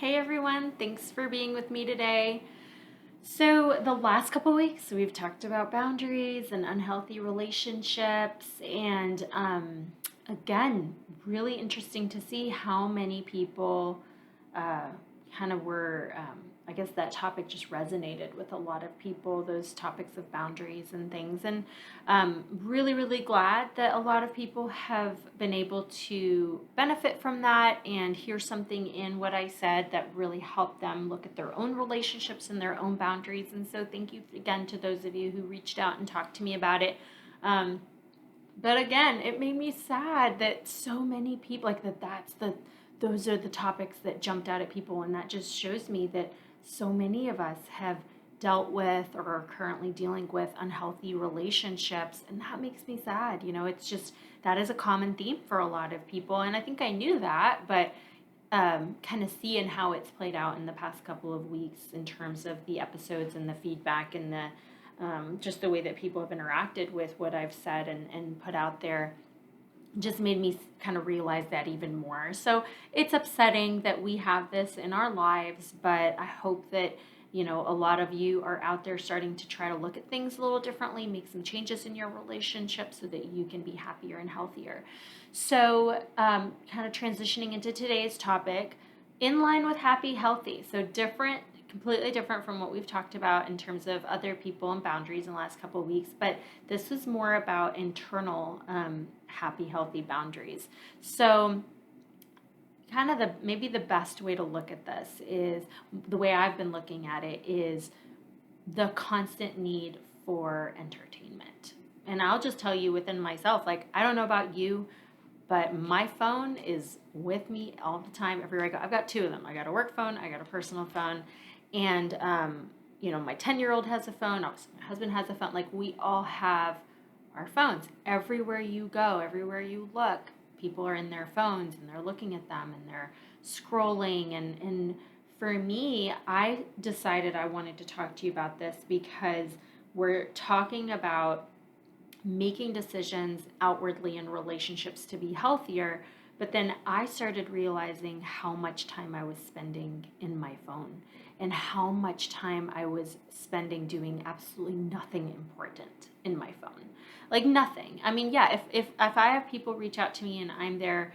Hey everyone, thanks for being with me today. So, the last couple weeks we've talked about boundaries and unhealthy relationships, and again, really interesting to see how many people uh, kind of were, I guess that topic just resonated with a lot of people, those topics of boundaries and things. And really, really glad that a lot of people have been able to benefit from that and hear something in what I said that really helped them look at their own relationships and their own boundaries. And so, thank you again to those of you who reached out and talked to me about it. But again, it made me sad that so many people those are the topics that jumped out at people, and that just shows me that so many of us have dealt with or are currently dealing with unhealthy relationships, and that makes me sad. It's just that is a common theme for a lot of people, and I think I knew that, but kind of seeing how it's played out in the past couple of weeks in terms of the episodes and the feedback and the just the way that people have interacted with what I've said and put out there just made me kind of realize that even more. So it's upsetting that we have this in our lives, but I hope that, a lot of you are out there starting to try to look at things a little differently, make some changes in your relationship so that you can be happier and healthier. So, kind of transitioning into today's topic, in line with happy, healthy. So, completely different from what we've talked about in terms of other people and boundaries in the last couple of weeks, but this was more about internal happy, healthy boundaries. So, kind of maybe the best way to look at this is the way I've been looking at it is the constant need for entertainment. And I'll just tell you within myself, like, I don't know about you, but my phone is with me all the time, everywhere I go. I've got two of them. I got a work phone, I got a personal phone. And, my 10-year-old has a phone, obviously my husband has a phone. Like, we all have our phones. Everywhere you go, everywhere you look, people are in their phones and they're looking at them and they're scrolling. And for me, I decided I wanted to talk to you about this because we're talking about making decisions outwardly in relationships to be healthier. But then I started realizing how much time I was spending in my phone and how much time I was spending doing absolutely nothing important in my phone. Like nothing. I mean, yeah, if I have people reach out to me and I'm there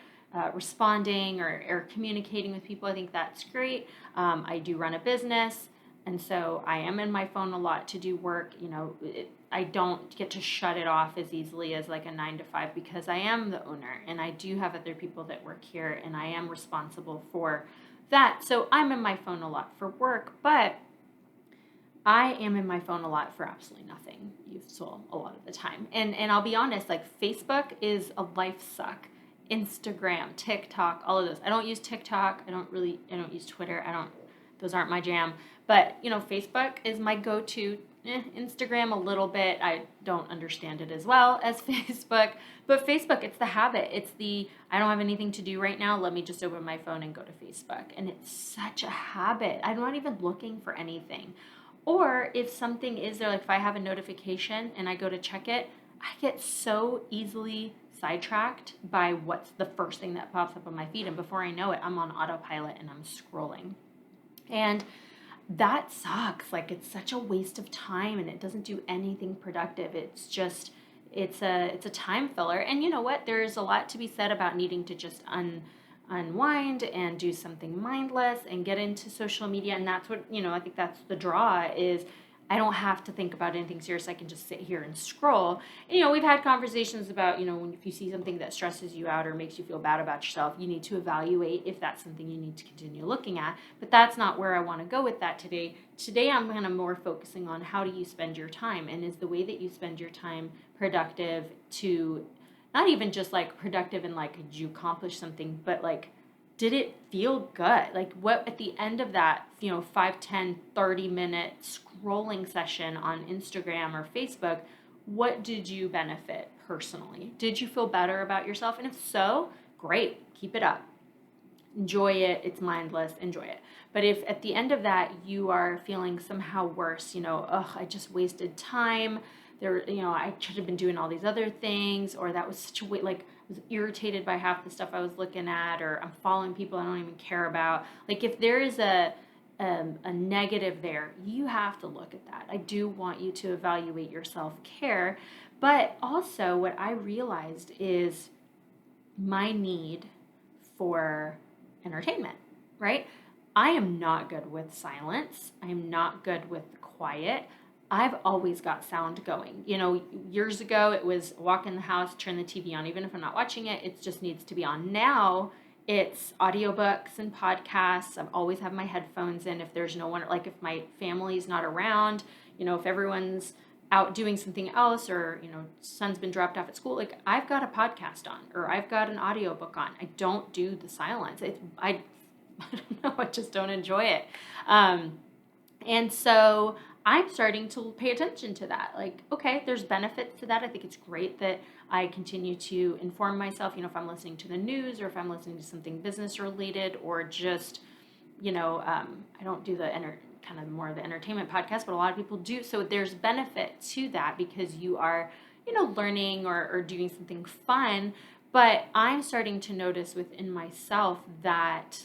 responding or communicating with people, I think that's great. I do run a business, and so I am in my phone a lot to do work. I don't get to shut it off as easily as like a 9 to 5 because I am the owner and I do have other people that work here and I am responsible for that. So I'm in my phone a lot for work, but I am in my phone a lot for absolutely nothing, useful a lot of the time. And I'll be honest, like Facebook is a life suck. Instagram, TikTok, all of those. I don't use TikTok. I don't use Twitter. Those aren't my jam. But, Facebook is my go-to. Instagram a little bit. I don't understand it as well as Facebook. But Facebook, it's the habit. I don't have anything to do right now. Let me just open my phone and go to Facebook. And it's such a habit. I'm not even looking for anything. Or if something is there, like if I have a notification and I go to check it, I get so easily sidetracked by what's the first thing that pops up on my feed. And before I know it, I'm on autopilot and I'm scrolling. And that sucks. Like, it's such a waste of time and it doesn't do anything productive. It's a time filler. And you know what? There's a lot to be said about needing to just unwind and do something mindless and get into social media. And that's what, I think that's the draw is I don't have to think about anything serious. I can just sit here and scroll. And, we've had conversations about, if you see something that stresses you out or makes you feel bad about yourself, you need to evaluate if that's something you need to continue looking at. But that's not where I want to go with that today. Today, I'm going to more focusing on how do you spend your time, and is the way that you spend your time productive to not even just like productive and like, did you accomplish something, but like, did it feel good? Like what at the end of that, 5, 10, 30-minute scrolling session on Instagram or Facebook, what did you benefit personally? Did you feel better about yourself? And if so, great, keep it up. Enjoy it. It's mindless. Enjoy it. But if at the end of that you are feeling somehow worse, I just wasted time. I should have been doing all these other things, or that was such a way, like was irritated by half the stuff I was looking at, or I'm following people I don't even care about. Like if there is a negative there, you have to look at that. I do want you to evaluate your self-care, but also what I realized is my need for entertainment, right? I am not good with silence. I am not good with quiet. I've always got sound going. Years ago it was walk in the house, turn the TV on. Even if I'm not watching it, it just needs to be on. Now it's audiobooks and podcasts. I've always have my headphones in if there's no one, like if my family's not around, if everyone's out doing something else, or son's been dropped off at school, like I've got a podcast on or I've got an audiobook on. I don't do the silence. I don't know, I just don't enjoy it. And so I'm starting to pay attention to that. Like, okay, there's benefits to that. I think it's great that I continue to inform myself, if I'm listening to the news or if I'm listening to something business related, or just, I don't do the kind of more of the entertainment podcast, but a lot of people do. So there's benefit to that because you are, learning or doing something fun. But I'm starting to notice within myself that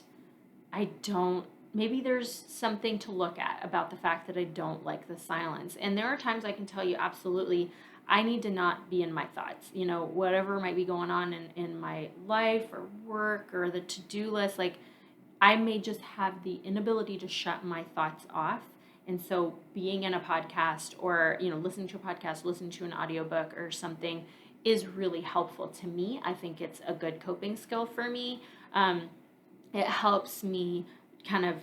maybe there's something to look at about the fact that I don't like the silence. And there are times I can tell you absolutely, I need to not be in my thoughts. Whatever might be going on in my life or work or the to-do list, like I may just have the inability to shut my thoughts off. And so being in a podcast or, listening to a podcast, listening to an audiobook or something is really helpful to me. I think it's a good coping skill for me. It helps me kind of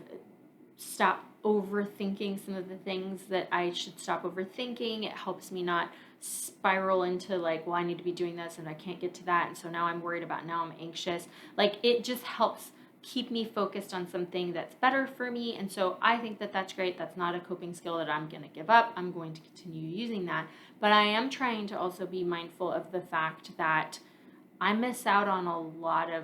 stop overthinking some of the things that I should stop overthinking. It helps me not spiral into like, well, I need to be doing this and I can't get to that. And so now I'm worried about, now I'm anxious. Like it just helps keep me focused on something that's better for me. And so I think that that's great. That's not a coping skill that I'm going to give up. I'm going to continue using that. But I am trying to also be mindful of the fact that I miss out on a lot of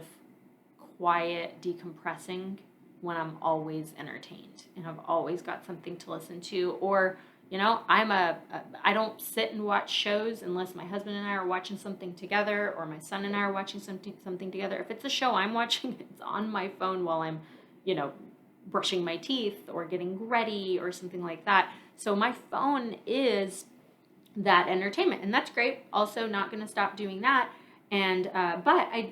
quiet decompressing when I'm always entertained and I've always got something to listen to, or I don't sit and watch shows unless my husband and I are watching something together, or my son and I are watching something together. If it's a show I'm watching, it's on my phone while I'm brushing my teeth or getting ready or something like that. So my phone is that entertainment, and that's great. Also not going to stop doing that. And but I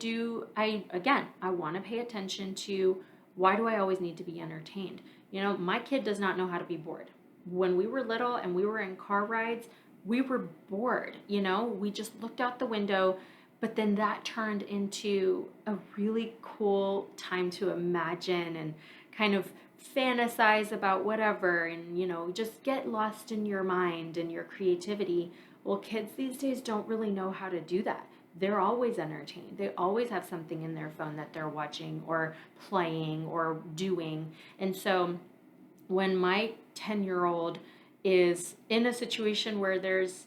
want to pay attention to, why do I always need to be entertained? My kid does not know how to be bored. When we were little and we were in car rides, we were bored. We just looked out the window, but then that turned into a really cool time to imagine and kind of fantasize about whatever, and just get lost in your mind and your creativity. Well, kids these days don't really know how to do that. They're always entertained. They always have something in their phone that they're watching or playing or doing. And so when my 10-year-old is in a situation where there's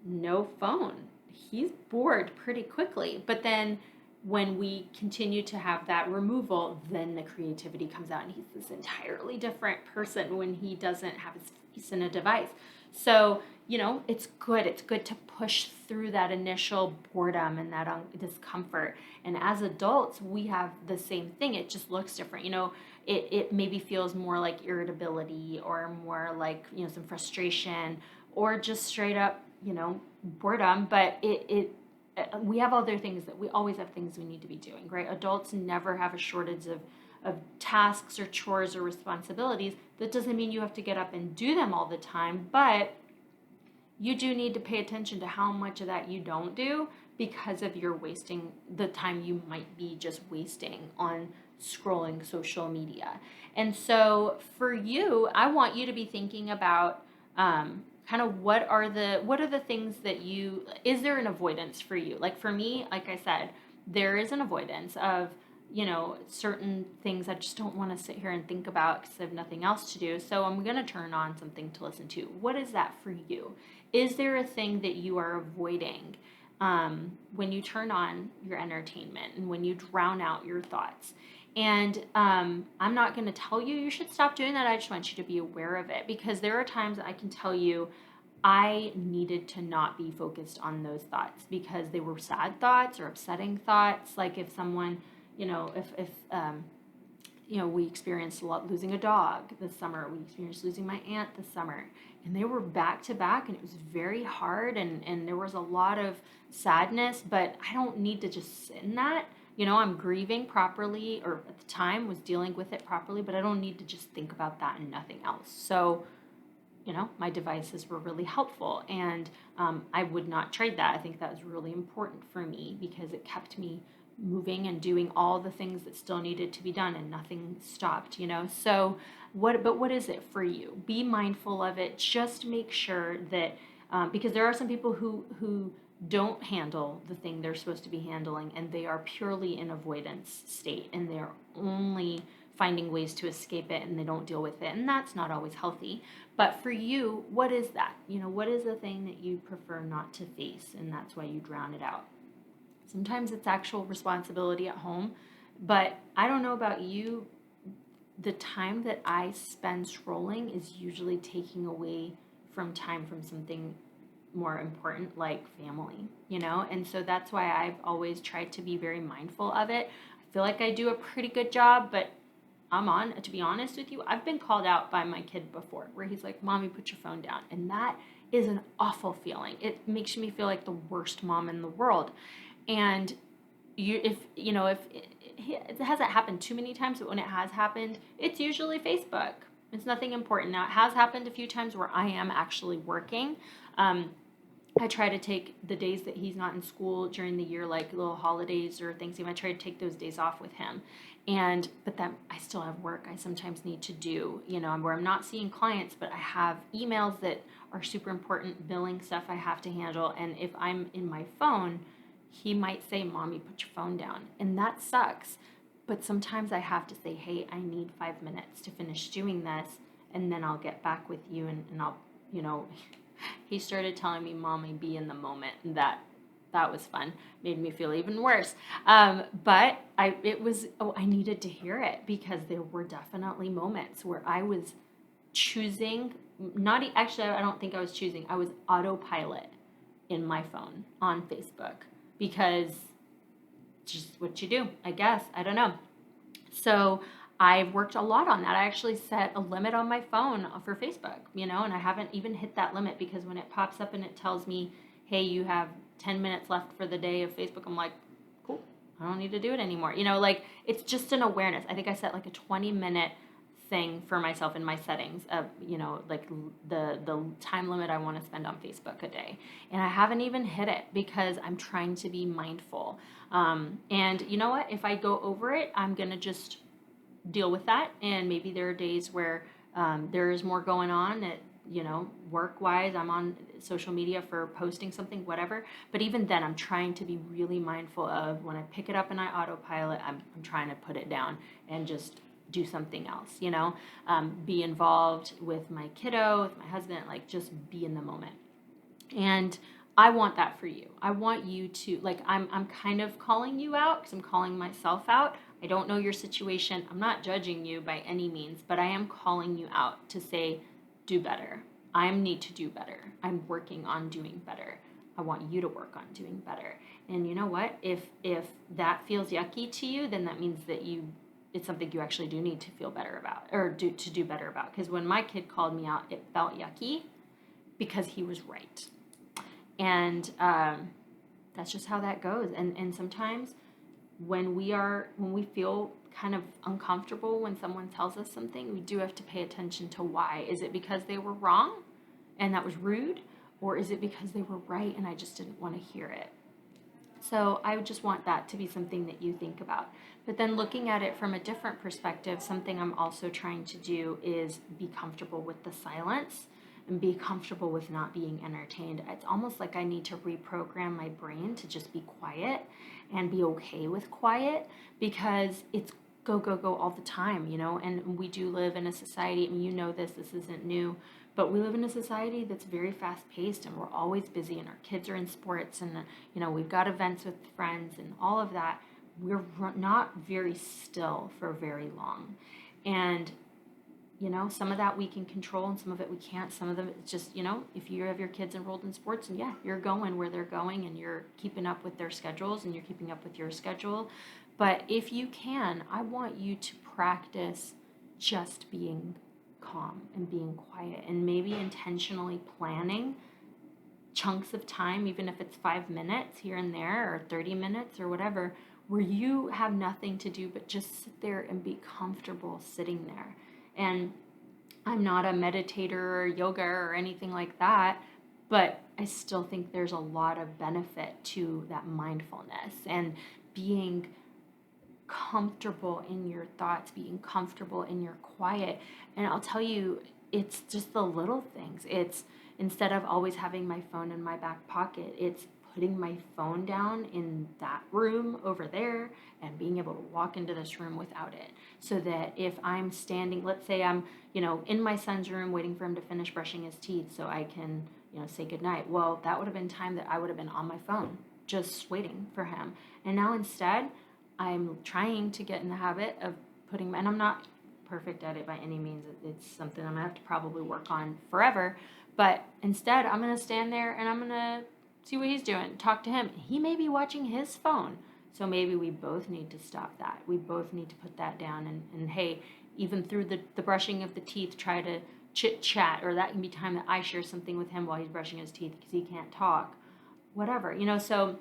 no phone, he's bored pretty quickly. But then when we continue to have that removal, then the creativity comes out, and he's this entirely different person when he doesn't have his face in a device. So, it's good. It's good to push through that initial boredom and that discomfort. And as adults, we have the same thing. It just looks different. It maybe feels more like irritability, or more like, some frustration, or just straight up, boredom. But we have other things we always have things we need to be doing, right? Adults never have a shortage of tasks or chores or responsibilities. That doesn't mean you have to get up and do them all the time, but you do need to pay attention to how much of that you don't do, because of you're wasting the time you might be just wasting on scrolling social media. And so for you, I want you to be thinking about kind of what are the things that is there an avoidance for you? Like for me, like I said, there is an avoidance of, certain things I just don't want to sit here and think about because I have nothing else to do. So I'm going to turn on something to listen to. What is that for you? Is there a thing that you are avoiding when you turn on your entertainment and when you drown out your thoughts? And I'm not going to tell you should stop doing that. I just want you to be aware of it, because there are times I can tell you I needed to not be focused on those thoughts because they were sad thoughts or upsetting thoughts. Like if someone, we experienced a lot losing a dog this summer. We experienced losing my aunt this summer. And they were back to back, and it was very hard, and there was a lot of sadness, but I don't need to just sit in that. I'm grieving properly, or at the time was dealing with it properly, but I don't need to just think about that and nothing else. So, my devices were really helpful, and I would not trade that. I think that was really important for me because it kept me moving and doing all the things that still needed to be done, and nothing stopped. So what is it for you? Be mindful of it. Just make sure that because there are some people who don't handle the thing they're supposed to be handling, and they are purely in avoidance state, and they're only finding ways to escape it, and they don't deal with it, and that's not always healthy. But for you, what is that? What is the thing that you prefer not to face, and that's why you drown it out? Sometimes it's actual responsibility at home, but I don't know about you, the time that I spend scrolling is usually taking away from time from something more important like family, and so that's why I've always tried to be very mindful of it. I feel like I do a pretty good job, but to be honest with you, I've been called out by my kid before where he's like, "Mommy, put your phone down." And that is an awful feeling. It makes me feel like the worst mom in the world. And if it hasn't happened too many times, but when it has happened, it's usually Facebook. It's nothing important. Now, it has happened a few times where I am actually working. I try to take the days that he's not in school during the year, like little holidays or Thanksgiving. I try to take those days off with him. But then I still have work I sometimes need to do, where I'm not seeing clients, but I have emails that are super important, billing stuff I have to handle. And if I'm in my phone, he might say, "Mommy, put your phone down." And that sucks. But sometimes I have to say, "Hey, I need 5 minutes to finish doing this, and then I'll get back with you." And I'll, he started telling me, "Mommy, be in the moment." And that was fun. Made me feel even worse. But I needed to hear it because there were definitely moments where I was choosing, actually, I don't think I was choosing. I was autopilot in my phone on Facebook because just what you do, I guess. I don't know. So I've worked a lot on that. I actually set a limit on my phone for Facebook, and I haven't even hit that limit because when it pops up and it tells me, "Hey, you have 10 minutes left for the day of Facebook," I'm like, cool, I don't need to do it anymore. It's just an awareness. I think I set like a 20-minute thing for myself in my settings of, like the time limit I want to spend on Facebook a day. And I haven't even hit it because I'm trying to be mindful. And you know what? If I go over it, I'm going to just deal with that. And maybe there are days where there is more going on at, work-wise. I'm on social media for posting something, whatever. But even then, I'm trying to be really mindful of when I pick it up and I autopilot, I'm trying to put it down and just do something else, be involved with my kiddo, with my husband, like just be in the moment. And I want that for you. I want you to, I'm kind of calling you out because I'm calling myself out. I don't know your situation. I'm not judging you by any means, but I am calling you out to say, do better. I need to do better. I'm working on doing better. I want you to work on doing better. And you know what? If that feels yucky to you, then that means that it's something you actually do need to feel better about or to do better about. Because when my kid called me out, it felt yucky because he was right. And that's just how that goes. And sometimes when we feel kind of uncomfortable when someone tells us something, we do have to pay attention to why. Is it because they were wrong and that was rude? Or is it because they were right and I just didn't want to hear it? So I would just want that to be something that you think about. But then looking at it from a different perspective, something I'm also trying to do is be comfortable with the silence and be comfortable with not being entertained. It's almost like I need to reprogram my brain to just be quiet and be okay with quiet because it's go, go, go all the time, and we do live in a society, and this isn't new, but we live in a society that's very fast-paced, and we're always busy, and our kids are in sports, and we've got events with friends and all of that. We're not very still for very long. And some of that we can control and some of it we can't. Some of them, it's just, if you have your kids enrolled in sports and yeah, you're going where they're going and you're keeping up with their schedules and you're keeping up with your schedule. But if you can, I want you to practice just being calm and being quiet and maybe intentionally planning chunks of time, even if it's 5 minutes here and there or 30 minutes or whatever, where you have nothing to do but just sit there and be comfortable sitting there. And I'm not a meditator or yoga or anything like that, but I still think there's a lot of benefit to that mindfulness and being comfortable in your thoughts, being comfortable in your quiet. And I'll tell you, it's just the little things. It's instead of always having my phone in my back pocket, it's putting my phone down in that room over there and being able to walk into this room without it. So that if I'm standing, let's say I'm, in my son's room waiting for him to finish brushing his teeth so I can, say goodnight. Well, that would have been time that I would have been on my phone just waiting for him. And now instead, I'm trying to get in the habit of and I'm not perfect at it by any means. It's something I'm going to have to probably work on forever. But instead, I'm going to stand there and I'm going to see what he's doing, talk to him. He may be watching his phone. So maybe we both need to stop that. We both need to put that down. And hey, even through the brushing of the teeth, try to chit chat, or that can be time that I share something with him while he's brushing his teeth because he can't talk. Whatever, so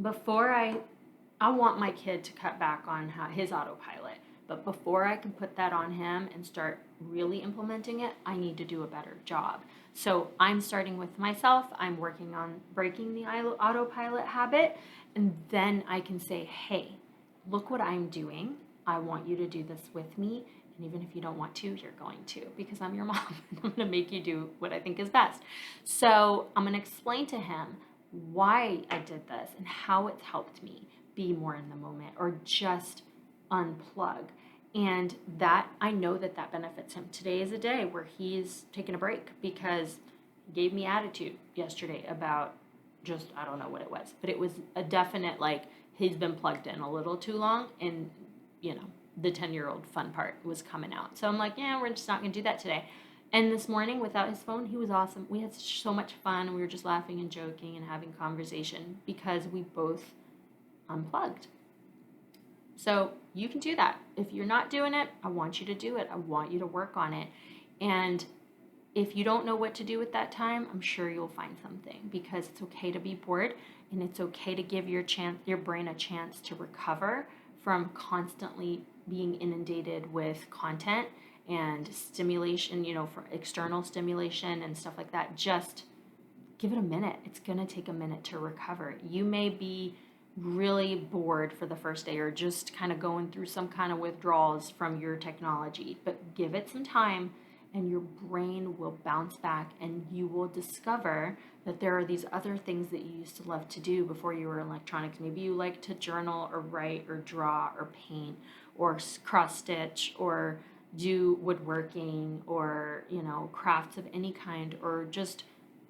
before I want my kid to cut back on his autopilot. But before I can put that on him and start really implementing it, I need to do a better job. So I'm starting with myself. I'm working on breaking the autopilot habit. And then I can say, hey, look what I'm doing. I want you to do this with me. And even if you don't want to, you're going to, because I'm your mom. And I'm going to make you do what I think is best. So I'm going to explain to him why I did this and how it's helped me be more in the moment or just unplug. And that I know that benefits him. Today is a day where he's taking a break because he gave me attitude yesterday about just, I don't know what it was, but it was a definite, he's been plugged in a little too long and, the 10-year-old fun part was coming out. So I'm like, yeah, we're just not going to do that today. And this morning without his phone, he was awesome. We had so much fun. We were just laughing and joking and having conversation because we both unplugged. So you can do that. If you're not doing it, I want you to do it. I want you to work on it. And if you don't know what to do with that time, I'm sure you'll find something, because it's okay to be bored and it's okay to give your brain a chance to recover from constantly being inundated with content and stimulation, for external stimulation and stuff like that. Just give it a minute. It's going to take a minute to recover. You may be really bored for the first day or just kind of going through some kind of withdrawals from your technology, but give it some time and your brain will bounce back and you will discover that there are these other things that you used to love to do before you were in electronics. Maybe you like to journal or write or draw or paint or cross stitch or do woodworking or, crafts of any kind, or just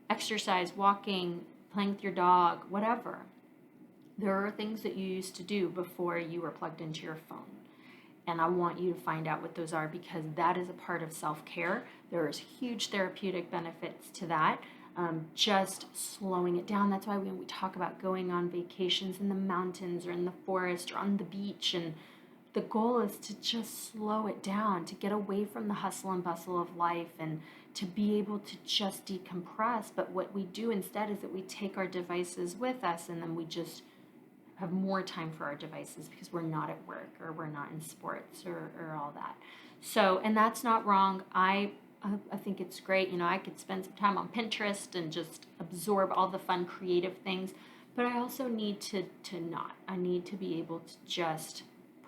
exercise, walking, playing with your dog, whatever. There are things that you used to do before you were plugged into your phone. And I want you to find out what those are, because that is a part of self-care. There's huge therapeutic benefits to that. Just slowing it down. That's why when we talk about going on vacations in the mountains or in the forest or on the beach, and the goal is to just slow it down, to get away from the hustle and bustle of life and to be able to just decompress. But what we do instead is that we take our devices with us and then we just have more time for our devices because we're not at work or we're not in sports or all that. So, and that's not wrong. I think it's great. I could spend some time on Pinterest and just absorb all the fun creative things, but I also need to not. I need to be able to just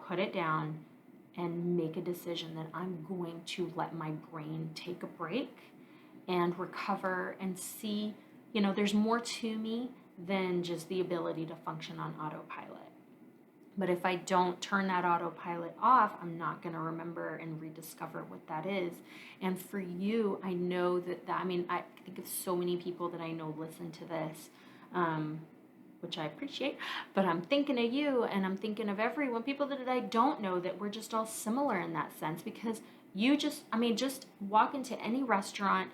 put it down and make a decision that I'm going to let my brain take a break and recover and see, there's more to me than just the ability to function on autopilot. But if I don't turn that autopilot off, I'm not going to remember and rediscover what that is. And for you, I know I think of so many people that I know listen to this. which I appreciate, but I'm thinking of you and I'm thinking of everyone, people that I don't know, that we're just all similar in that sense, because just walk into any restaurant,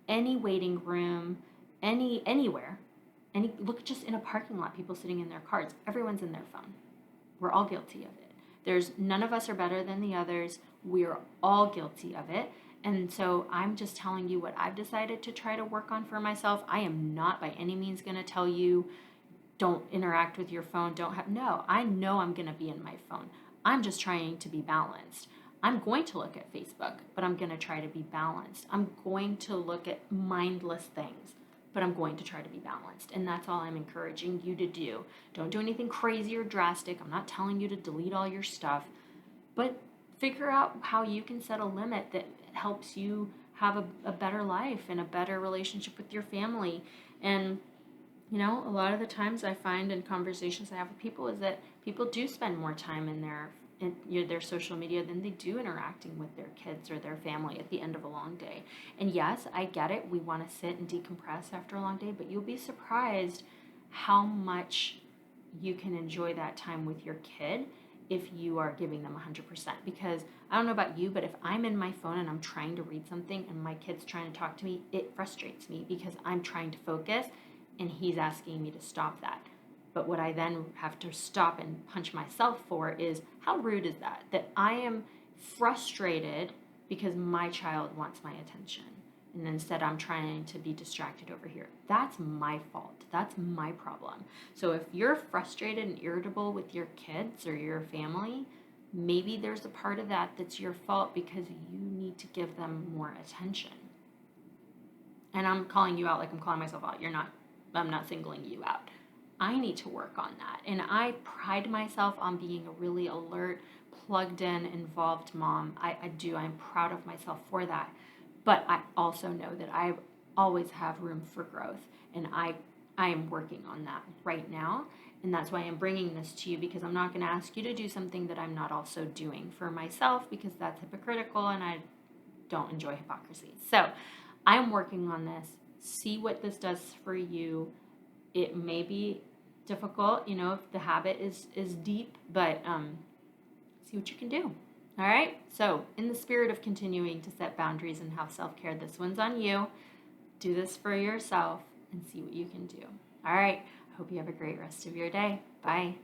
any waiting room, anywhere, look just in a parking lot, people sitting in their cars, everyone's in their phone. We're all guilty of it. There's none of us are better than the others. We're all guilty of it. And so I'm just telling you what I've decided to try to work on for myself. I am not by any means going to tell you don't interact with your phone, no, I know I'm going to be in my phone. I'm just trying to be balanced. I'm going to look at Facebook, but I'm going to try to be balanced. I'm going to look at mindless things, but I'm going to try to be balanced. And that's all I'm encouraging you to do. Don't do anything crazy or drastic. I'm not telling you to delete all your stuff, but figure out how you can set a limit that helps you have a better life and a better relationship with your family. And a lot of the times I find in conversations I have with people is that people do spend more time in their social media than they do interacting with their kids or their family at the end of a long day. And yes, I get it. We want to sit and decompress after a long day, but you'll be surprised how much you can enjoy that time with your kid if you are giving them 100%. Because I don't know about you, but if I'm in my phone and I'm trying to read something and my kid's trying to talk to me, it frustrates me because I'm trying to focus and he's asking me to stop that. But what I then have to stop and punch myself for is, how rude is that? That I am frustrated because my child wants my attention. And instead I'm trying to be distracted over here. That's my fault. That's my problem. So if you're frustrated and irritable with your kids or your family, maybe there's a part of that that's your fault because you need to give them more attention. And I'm calling you out like I'm calling myself out. I'm not singling you out. I need to work on that. And I pride myself on being a really alert, plugged in, involved mom. I do. I'm proud of myself for that. But I also know that I always have room for growth. And I am working on that right now. And that's why I'm bringing this to you, because I'm not going to ask you to do something that I'm not also doing for myself, because that's hypocritical and I don't enjoy hypocrisy. So I'm working on this. See what this does for you. It may be difficult, if the habit is deep, but see what you can do. All right? So in the spirit of continuing to set boundaries and have self-care, this one's on you. Do this for yourself and see what you can do. All right. I hope you have a great rest of your day. Bye.